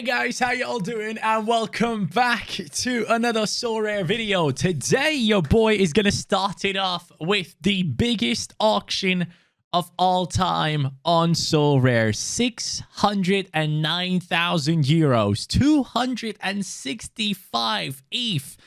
Hey guys, how y'all doing? And welcome back to another Sorare video. Today, your boy is going to start it off with the biggest auction of all time on Sorare. 609,000 euros, 265 ETH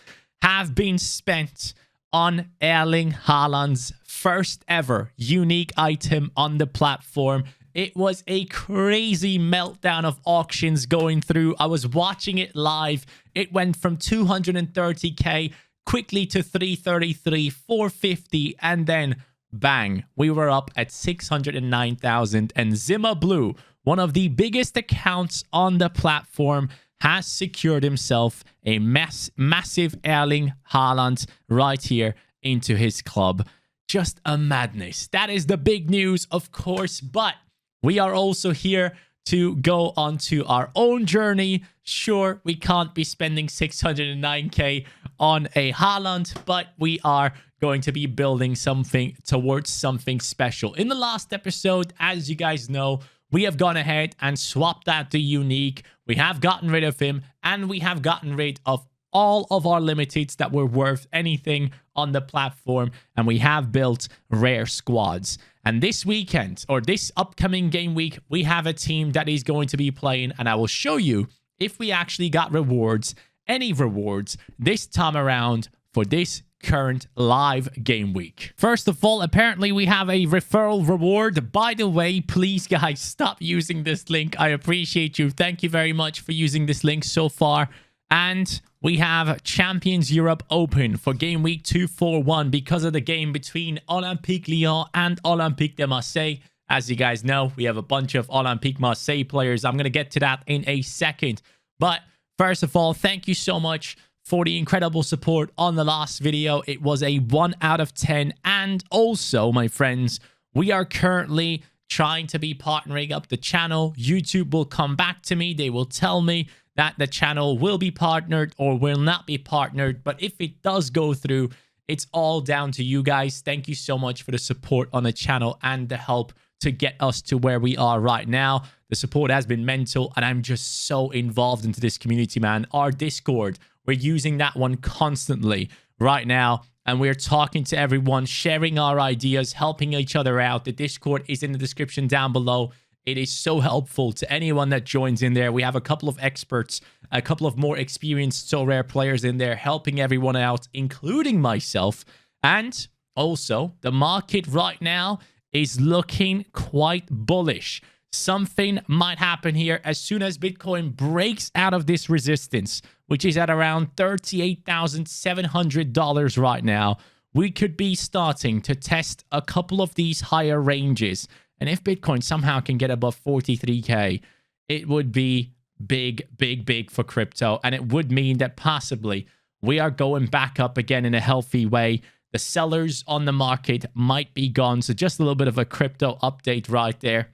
have been spent on Erling Haaland's first ever unique item on the platform. It was a crazy meltdown of auctions going through. I was watching it live. It went from 230k quickly to 333, 450, and then bang, we were up at 609,000. And Zimmer Blue, one of the biggest accounts on the platform, has secured himself a massive Erling Haaland right here into his club. Just a madness. That is the big news, of course, but we are also here to go on to our own journey. Sure, we can't be spending 609k on a Haaland, but we are going to be building something towards something special. In the last episode, as you guys know, we have gone ahead and swapped out the unique. We have gotten rid of him, and we have gotten rid of all of our limiteds that were worth anything on the platform, and we have built rare squads. And this weekend, or this upcoming game week, we have a team that is going to be playing, and I will show you if we actually got rewards, any rewards, this time around for this current live game week. First of all, apparently we have a referral reward. By the way, please guys, stop using this link. I appreciate you. Thank you very much for using this link so far. And we have Champions Europe Open for game week 241 because of the game between Olympique Lyon and Olympique de Marseille. As you guys know, we have a bunch of Olympique Marseille players. I'm going to get to that in a second. But first of all, thank you so much for the incredible support on the last video. It was a 1 out of 10. And also, my friends, we are currently trying to be partnering up the channel. YouTube will come back to me. They will tell me that the channel will be partnered or will not be partnered. But if it does go through, it's all down to you guys. Thank you so much for the support on the channel and the help to get us to where we are right now. The support has been mental, and I'm just so involved into this community, man. Our Discord, we're using that one constantly right now, and we're talking to everyone, sharing our ideas, helping each other out. The Discord is in the description down below. It is so helpful to anyone that joins in there. We have a couple of experts, a couple of more experienced Sorare players in there helping everyone out, including myself. And also, the market right now is looking quite bullish. Something might happen here as soon as Bitcoin breaks out of this resistance, which is at around $38,700 right now. We could be starting to test a couple of these higher ranges. And if Bitcoin somehow can get above 43k, it would be big, big, big for crypto. And it would mean that possibly we are going back up again in a healthy way. The sellers on the market might be gone. So just a little bit of a crypto update right there.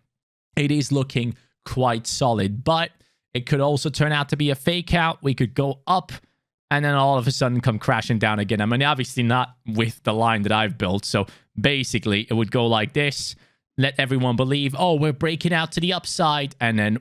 It is looking quite solid, but it could also turn out to be a fake out. We could go up and then all of a sudden come crashing down again. I mean, obviously not with the line that I've built. So basically it would go like this. Let everyone believe, oh, we're breaking out to the upside, and then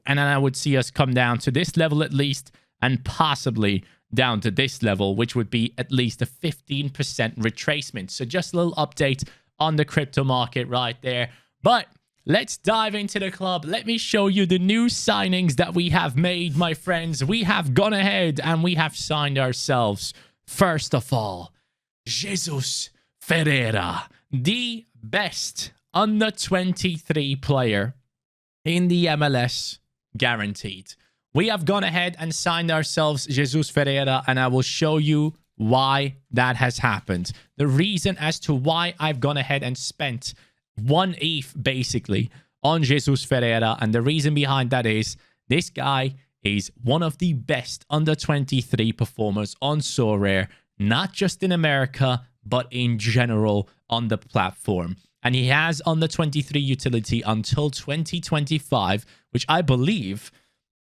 I would see us come down to this level at least, and possibly down to this level, which would be at least a 15% retracement. So just a little update on the crypto market right there. But let's dive into the club. Let me show you the new signings that we have made, my friends. We have gone ahead and we have signed ourselves, first of all, Jesus Ferreira, the best under 23 player in the MLS, guaranteed. We have gone ahead and signed ourselves Jesus Ferreira, and I will show you why that has happened. The reason as to why I've gone ahead and spent 1 ETH basically on Jesus Ferreira, and the reason behind that is this guy is one of the best under 23 performers on Sorare, not just in America, but in general on the platform. And he has under 23 utility until 2025, which I believe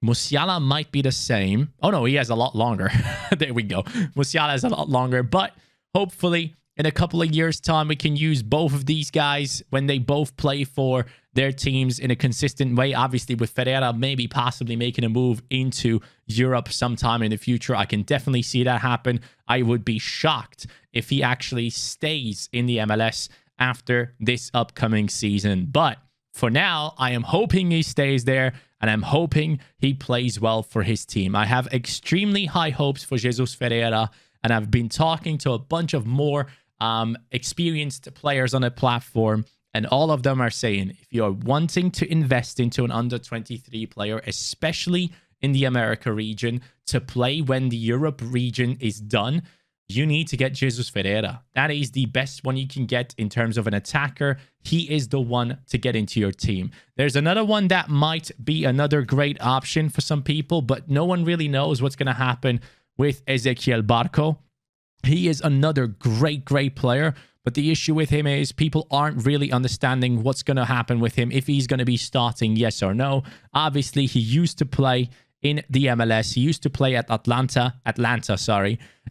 Musiala might be the same. Oh no, he has a lot longer. There we go. Musiala has a lot longer, but hopefully in a couple of years' time, we can use both of these guys when they both play for their teams in a consistent way. Obviously, with Ferreira maybe possibly making a move into Europe sometime in the future, I can definitely see that happen. I would be shocked if he actually stays in the MLS after this upcoming season. But for now, I am hoping he stays there, and I'm hoping he plays well for his team. I have extremely high hopes for Jesus Ferreira, and I've been talking to a bunch of more experienced players on the platform, and all of them are saying if you're wanting to invest into an under-23 player, especially in the America region, to play when the Europe region is done, you need to get Jesus Ferreira. That is the best one you can get in terms of an attacker. He is the one to get into your team. There's another one that might be another great option for some people, but no one really knows what's going to happen with Ezequiel Barco. He is another great player, but the issue with him is people aren't really understanding what's going to happen with him, if he's going to be starting, yes or no. Obviously, he used to play in the MLS. He used to play at Atlanta,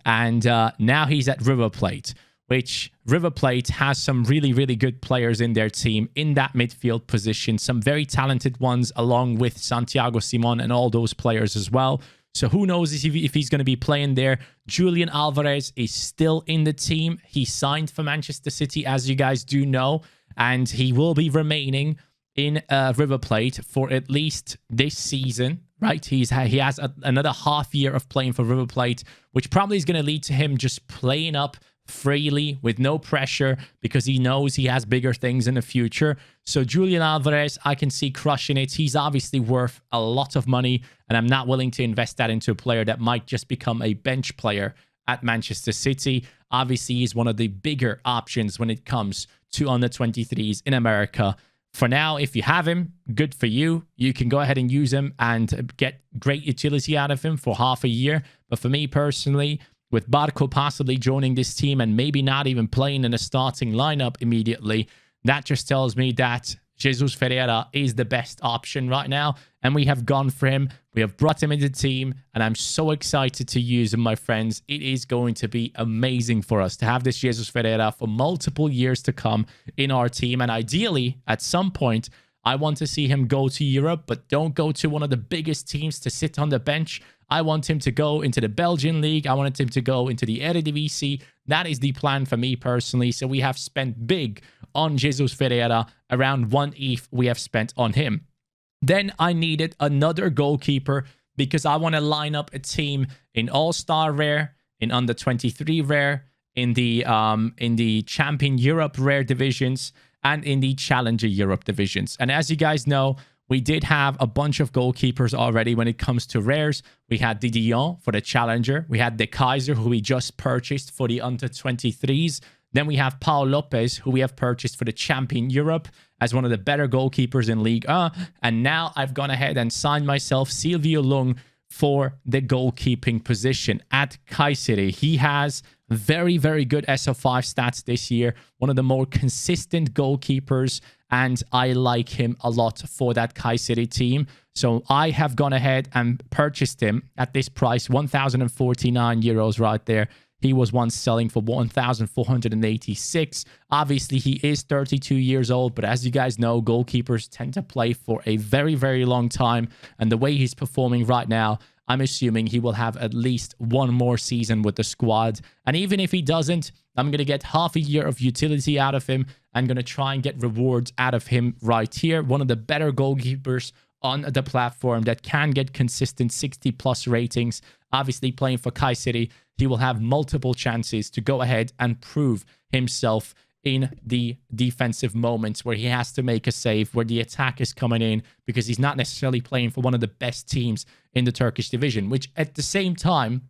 and now he's at River Plate, which River Plate has some really good players in their team in that midfield position, some very talented ones along with Santiago Simon and all those players as well. So who knows if he's going to be playing there. Julian Alvarez is still in the team. He signed for Manchester City, as you guys do know, and he will be remaining in River Plate for at least this season, right? He has another half year of playing for River Plate, which probably is going to lead to him just playing up freely with no pressure because he knows he has bigger things in the future. So Julian Alvarez, I can see crushing it. He's obviously worth a lot of money, and I'm not willing to invest that into a player that might just become a bench player at Manchester City. Obviously, he's one of the bigger options when it comes to under-23s in America. For now, if you have him, good for you. You can go ahead and use him and get great utility out of him for half a year. But for me personally, with Barco possibly joining this team and maybe not even playing in a starting lineup immediately, that just tells me that Jesus Ferreira is the best option right now. And we have gone for him. We have brought him into the team. And I'm so excited to use him, my friends. It is going to be amazing for us to have this Jesus Ferreira for multiple years to come in our team. And ideally, at some point, I want to see him go to Europe, but don't go to one of the biggest teams to sit on the bench. I want him to go into the Belgian league. I want him to go into the Eredivisie. That is the plan for me personally. So we have spent big on Jesus Ferreira. Around 1 ETH we have spent on him. Then I needed another goalkeeper because I want to line up a team in All-Star Rare, in Under-23 Rare, in the Champion Europe Rare divisions, and in the Challenger Europe divisions. And as you guys know, we did have a bunch of goalkeepers already when it comes to rares. We had Didion for the Challenger. We had De Kaiser, who we just purchased for the Under-23s. Then we have Paul Lopez, who we have purchased for the Champion Europe as one of the better goalkeepers in Ligue 1. And now I've gone ahead and signed myself Silvio Lung for the goalkeeping position at Kayseri. He has very good SO5 stats this year. One of the more consistent goalkeepers, and I like him a lot for that Kayseri team. So I have gone ahead and purchased him at this price, 1,049 euros right there. He was once selling for 1,486. Obviously, he is 32 years old, but as you guys know, goalkeepers tend to play for a very long time. And the way he's performing right now, I'm assuming he will have at least one more season with the squad. And even if he doesn't, I'm going to get half a year of utility out of him. I'm going to try and get rewards out of him right here. One of the better goalkeepers on the platform that can get consistent 60+ ratings. Obviously, playing for Kayseri, he will have multiple chances to go ahead and prove himself in the defensive moments where he has to make a save, where the attack is coming in, because he's not necessarily playing for one of the best teams in the Turkish division, which at the same time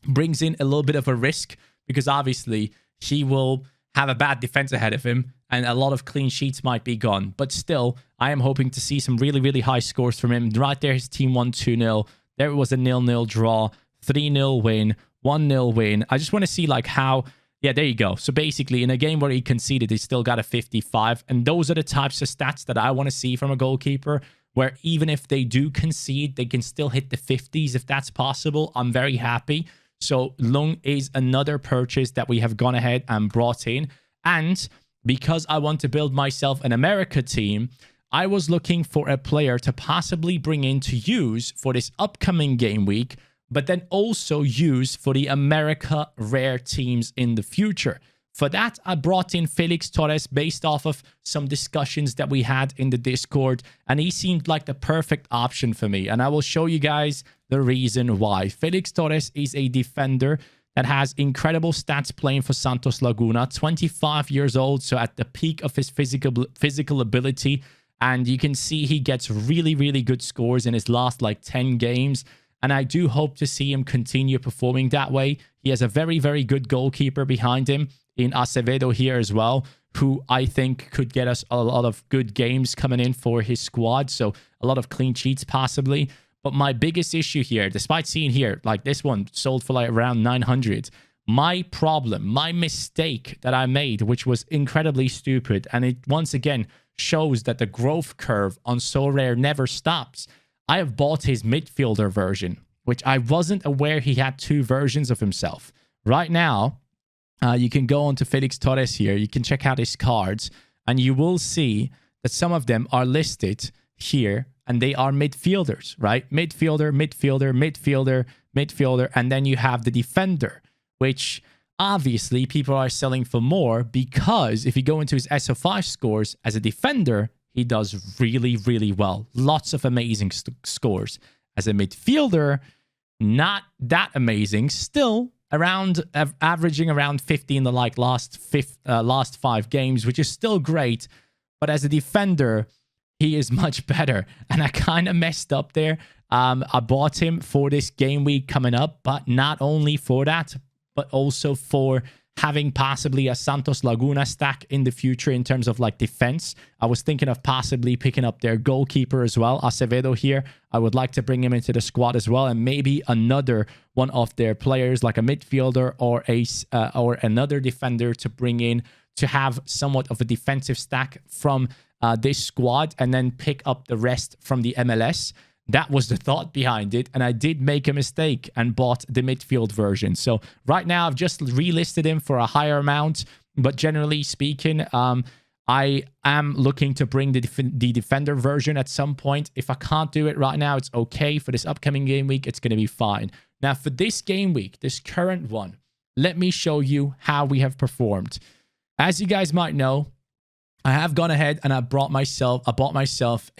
brings in a little bit of a risk, because obviously he will have a bad defense ahead of him and a lot of clean sheets might be gone. But still, I am hoping to see some really high scores from him. Right there, his team won 2-0. There was a 0-0 draw, 3-0 win, 1-0 win. I just want to see like how... Yeah, there you go. So basically, in a game where he conceded, he still got a 55. And those are the types of stats that I want to see from a goalkeeper, where even if they do concede, they can still hit the 50s if that's possible. I'm very happy. So Lung is another purchase that we have gone ahead and brought in. And because I want to build myself an America team, I was looking for a player to possibly bring in to use for this upcoming game week, but then also use for the America rare teams in the future. For that, I brought in Felix Torres based off of some discussions that we had in the Discord, and he seemed like the perfect option for me. And I will show you guys the reason why. Felix Torres is a defender that has incredible stats playing for Santos Laguna, 25 years old, so at the peak of his physical ability. And you can see he gets really, really good scores in his last like 10 games. And I do hope to see him continue performing that way. He has a very, very good goalkeeper behind him in Acevedo here as well, who I think could get us a lot of good games coming in for his squad. So a lot of clean sheets possibly. But my biggest issue here, despite seeing here, like this one sold for like around 900, my problem, my mistake that I made, which was incredibly stupid, and it once again shows that the growth curve on Sorare never stops. I have bought his midfielder version, which I wasn't aware he had two versions of himself. Right now, you can go on to Felix Torres here. You can check out his cards, and you will see that some of them are listed here, and they are midfielders, right? Midfielder, midfielder, midfielder, midfielder, and then you have the defender, which obviously people are selling for more because if you go into his SO5 scores as a defender, he does really, really well. Lots of amazing scores. As a midfielder, not that amazing. Still around averaging around 50 in the like last 5 games, which is still great. But as a defender, he is much better. And I kind of messed up there. I bought him for this game week coming up, but not only for that, but also for having possibly a Santos Laguna stack in the future in terms of like defense. I was thinking of possibly picking up their goalkeeper as well, Acevedo here. I would like to bring him into the squad as well, and maybe another one of their players like a midfielder or another defender to bring in to have somewhat of a defensive stack from this squad, and then pick up the rest from the MLS. That was the thought behind it, and I did make a mistake and bought the midfield version. So right now, I've just relisted him for a higher amount, but generally speaking, I am looking to bring the defender version at some point. If I can't do it right now, it's okay. For this upcoming game week, it's going to be fine. Now, for this game week, this current one, let me show you how we have performed. As you guys might know, I have gone ahead and I bought myself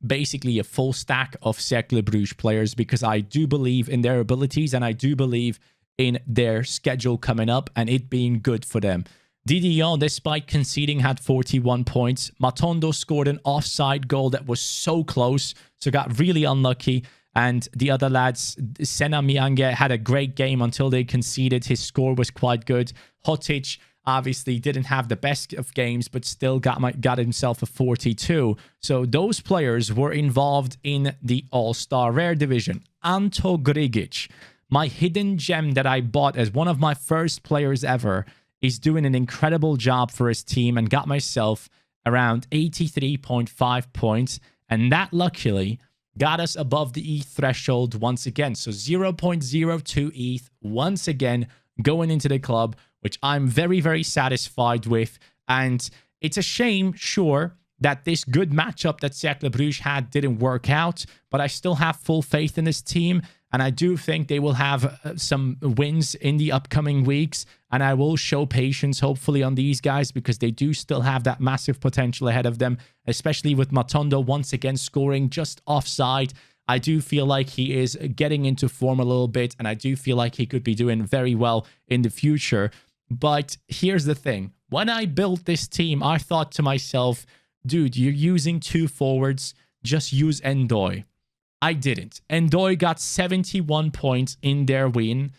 basically a full stack of Cercle Bruges players because I do believe in their abilities and I do believe in their schedule coming up and it being good for them. Didion, despite conceding, had 41 points. Matondo scored an offside goal that was so close, so got really unlucky. And the other lads, Sena Miange had a great game until they conceded. His score was quite good. Hotic obviously didn't have the best of games, but still got himself a 42. So those players were involved in the All-Star Rare division. Anto Grigic, my hidden gem that I bought as one of my first players ever, is doing an incredible job for his team and got myself around 83.5 points. And that luckily got us above the ETH threshold once again. So 0.02 ETH once again going into the club, which I'm very, very satisfied with. And it's a shame, sure, that this good matchup that Cercle Bruges had didn't work out, but I still have full faith in this team. And I do think they will have some wins in the upcoming weeks. And I will show patience, hopefully, on these guys because they do still have that massive potential ahead of them, especially with Matondo once again scoring just offside. I do feel like he is getting into form a little bit, and I do feel like he could be doing very well in the future. But here's the thing. When I built this team, I thought to myself, dude, you're using 2 forwards. Just use Endoy. I didn't. Endoy got 71 points in their win.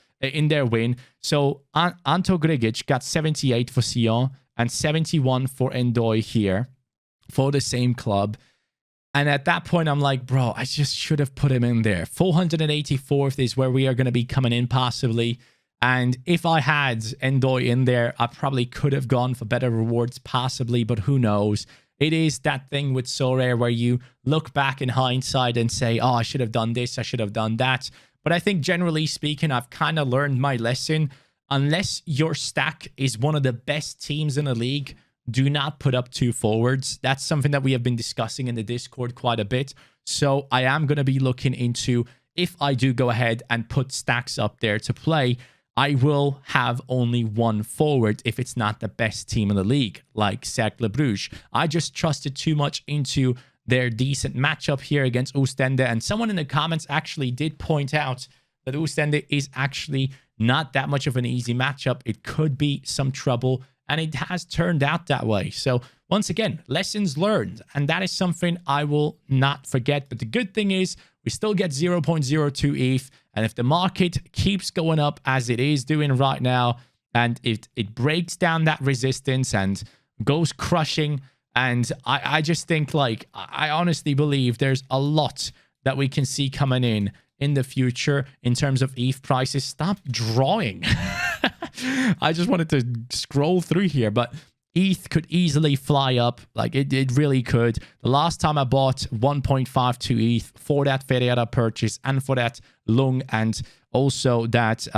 So Anto Grigic got 78 for Sion and 71 for Endoy here for the same club. And at that point, I'm like, bro, I just should have put him in there. 484th is where we are going to be coming in possibly. And if I had Endoy in there, I probably could have gone for better rewards possibly, but who knows? It is that thing with Sorare where you look back in hindsight and say, oh, I should have done this, I should have done that. But I think generally speaking, I've kind of learned my lesson. Unless your stack is one of the best teams in the league, do not put up 2 forwards. That's something that we have been discussing in the Discord quite a bit. So I am going to be looking into, if I do go ahead and put stacks up there to play, I will have only 1 forward if it's not the best team in the league, like Cercle Bruges. I just trusted too much into their decent matchup here against Oostende. And someone in the comments actually did point out that Oostende is actually not that much of an easy matchup. It could be some trouble, and it has turned out that way. So once again, lessons learned, and that is something I will not forget. But the good thing is we still get 0.02 ETH, and if the market keeps going up as it is doing right now, and it breaks down that resistance and goes crushing, and I just think, like, I honestly believe there's a lot that we can see coming in the future in terms of ETH prices. Stop drawing. I just wanted to scroll through here, but ETH could easily fly up. Like, it really could. The last time I bought 1.52 ETH for that Ferreira purchase and for that Lung, and also that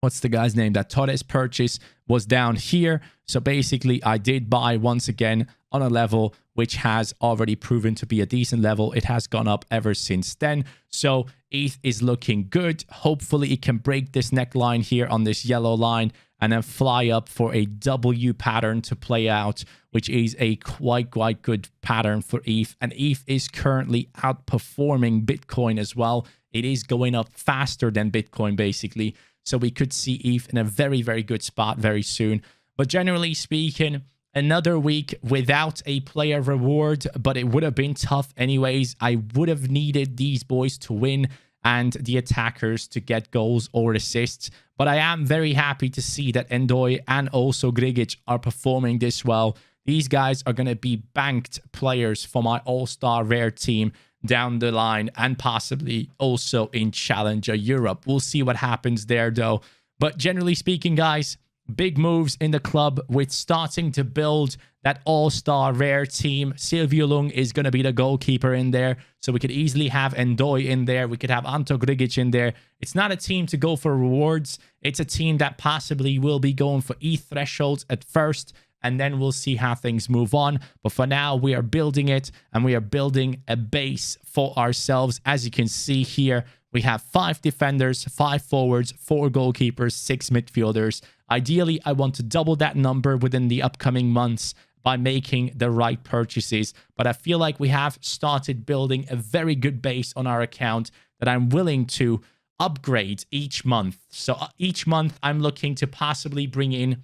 what's the guy's name, that Torres purchase, was down here. So basically I did buy once again on a level which has already proven to be a decent level. It has gone up ever since then. So ETH is looking good. Hopefully it can break this neckline here on this yellow line and then fly up for a W pattern to play out, which is a quite good pattern for ETH. And ETH is currently outperforming Bitcoin as well. It is going up faster than Bitcoin, basically. So we could see ETH in a very good spot very soon. But generally speaking, another week without a player reward, but it would have been tough anyways. I would have needed these boys to win and the attackers to get goals or assists. But I am very happy to see that Endoy and also Grigic are performing this well. These guys are going to be banked players for my all-star rare team down the line, and possibly also in Challenger Europe. We'll see what happens there though. But generally speaking, guys, big moves in the club with starting to build that all-star rare team. Silvio Lung is going to be the goalkeeper in there, so we could easily have Endoy in there. We could have Anto Grigic in there. It's not a team to go for rewards. It's a team that possibly will be going for ETH thresholds at first, and then we'll see how things move on. But for now, we are building it, and we are building a base for ourselves. As you can see here, we have 5 defenders, 5 forwards, 4 goalkeepers, 6 midfielders. Ideally, I want to double that number within the upcoming months by making the right purchases. But I feel like we have started building a very good base on our account that I'm willing to upgrade each month. So each month, I'm looking to possibly bring in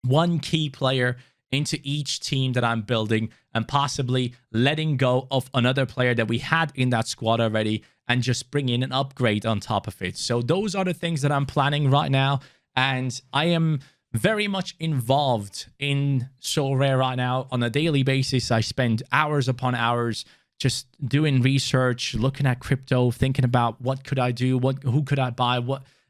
1 key player into each team that I'm building, and possibly letting go of another player that we had in that squad already and just bring in an upgrade on top of it. So those are the things that I'm planning right now, and I am very much involved in Sorare right now on a daily basis. I spend hours upon hours just doing research, looking at crypto, thinking about what could I do, who could I buy,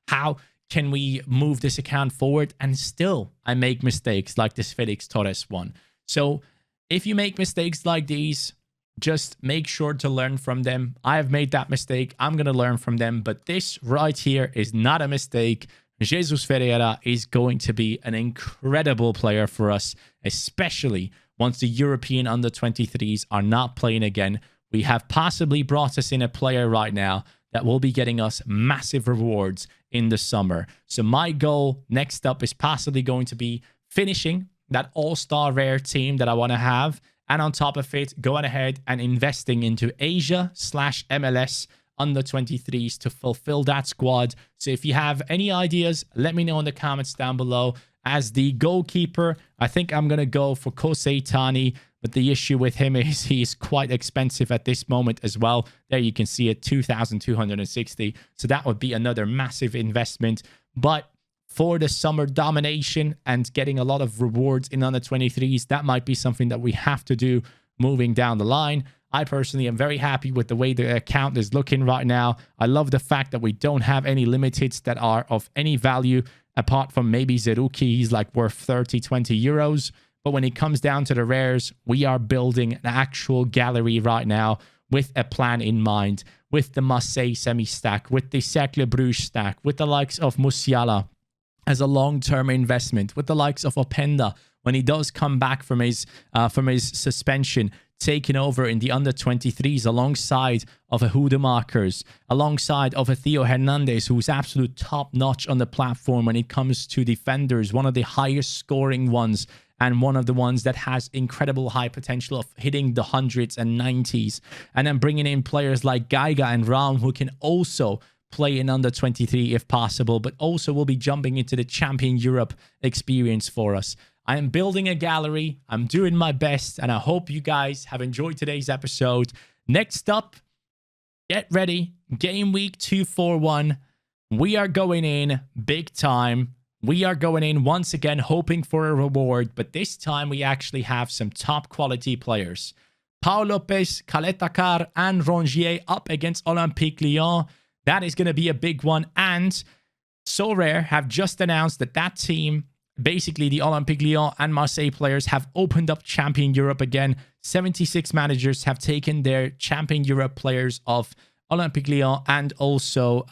how can we move this account forward. And still I make mistakes like this Felix Torres one. So if you make mistakes like these, just make sure to learn from them. I have made that mistake. I'm going to learn from them. But this right here is not a mistake. Jesus Ferreira is going to be an incredible player for us, especially once the European under-23s are not playing again. We have possibly brought us in a player right now that will be getting us massive rewards in the summer. So my goal next up is possibly going to be finishing that all-star rare team that I want to have. And on top of it, going ahead and investing into Asia/MLS under-23s to fulfill that squad. So if you have any ideas, let me know in the comments down below. As the goalkeeper, I think I'm going to go for Kosei Tani, but the issue with him is he's quite expensive at this moment as well. There you can see it, 2,260. So that would be another massive investment. But for the summer domination and getting a lot of rewards in under-23s, that might be something that we have to do moving down the line. I personally am very happy with the way the account is looking right now. I love the fact that we don't have any limiteds that are of any value, apart from maybe Zeruki. He's like worth 30, 20 euros. But when it comes down to the rares, we are building an actual gallery right now with a plan in mind, with the Marseille semi-stack, with the Cercle Bruges stack, with the likes of Musiala as a long-term investment, with the likes of Openda, when he does come back from his suspension, taking over in the under-23s alongside of a Hudemakers, alongside of a Theo Hernandez, who's absolute top-notch on the platform when it comes to defenders, one of the highest scoring ones, and one of the ones that has incredible high potential of hitting the hundreds and 90s. And then bringing in players like Geiger and Raum, who can also play in under 23 if possible, but also will be jumping into the Champion Europe experience for us. I am building a gallery. I'm doing my best, and I hope you guys have enjoyed today's episode. Next up, get ready. Game week 241. We are going in big time. We are going in once again hoping for a reward, but this time we actually have some top quality players. Paul Lopez, Kaletakar, and Rongier up against Olympique Lyon. That is going to be a big one. And Sorare have just announced that that team, basically the Olympique Lyon and Marseille players, have opened up Champion Europe again. 76 managers have taken their Champion Europe players of Olympique Lyon and also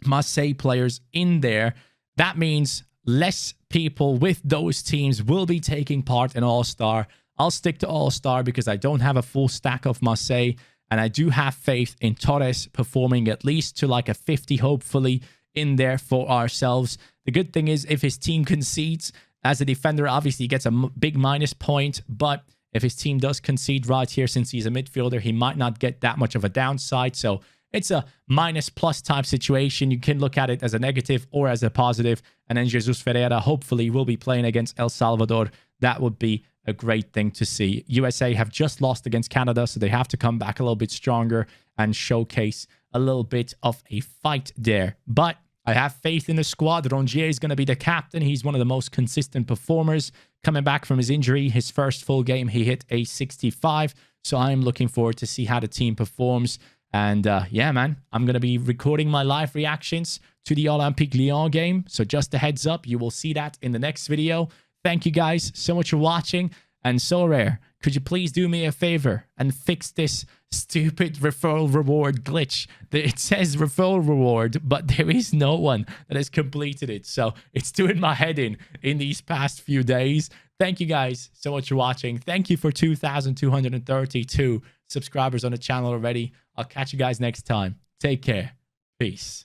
Marseille players in there. That means less people with those teams will be taking part in All-Star. I'll stick to All-Star because I don't have a full stack of Marseille, and I do have faith in Torres performing at least to like a 50, hopefully, in there for ourselves. The good thing is if his team concedes as a defender, obviously he gets a big minus point, but if his team does concede right here, since he's a midfielder, he might not get that much of a downside. So it's a minus plus type situation. You can look at it as a negative or as a positive. And then Jesus Ferreira hopefully will be playing against El Salvador. That would be a great thing to see. USA have just lost against Canada, so they have to come back a little bit stronger and showcase a little bit of a fight there. But I have faith in the squad. Rongier is going to be the captain. He's one of the most consistent performers. Coming back from his injury, his first full game, he hit a 65. So I'm looking forward to see how the team performs. And yeah, man, I'm going to be recording my live reactions to the Olympique Lyon game. So just a heads up, you will see that in the next video. Thank you guys so much for watching. And Sorare, could you please do me a favor and fix this stupid referral reward glitch? It says referral reward, but there is no one that has completed it. So it's doing my head in these past few days. Thank you guys so much for watching. Thank you for 2,232 subscribers on the channel already. I'll catch you guys next time. Take care. Peace.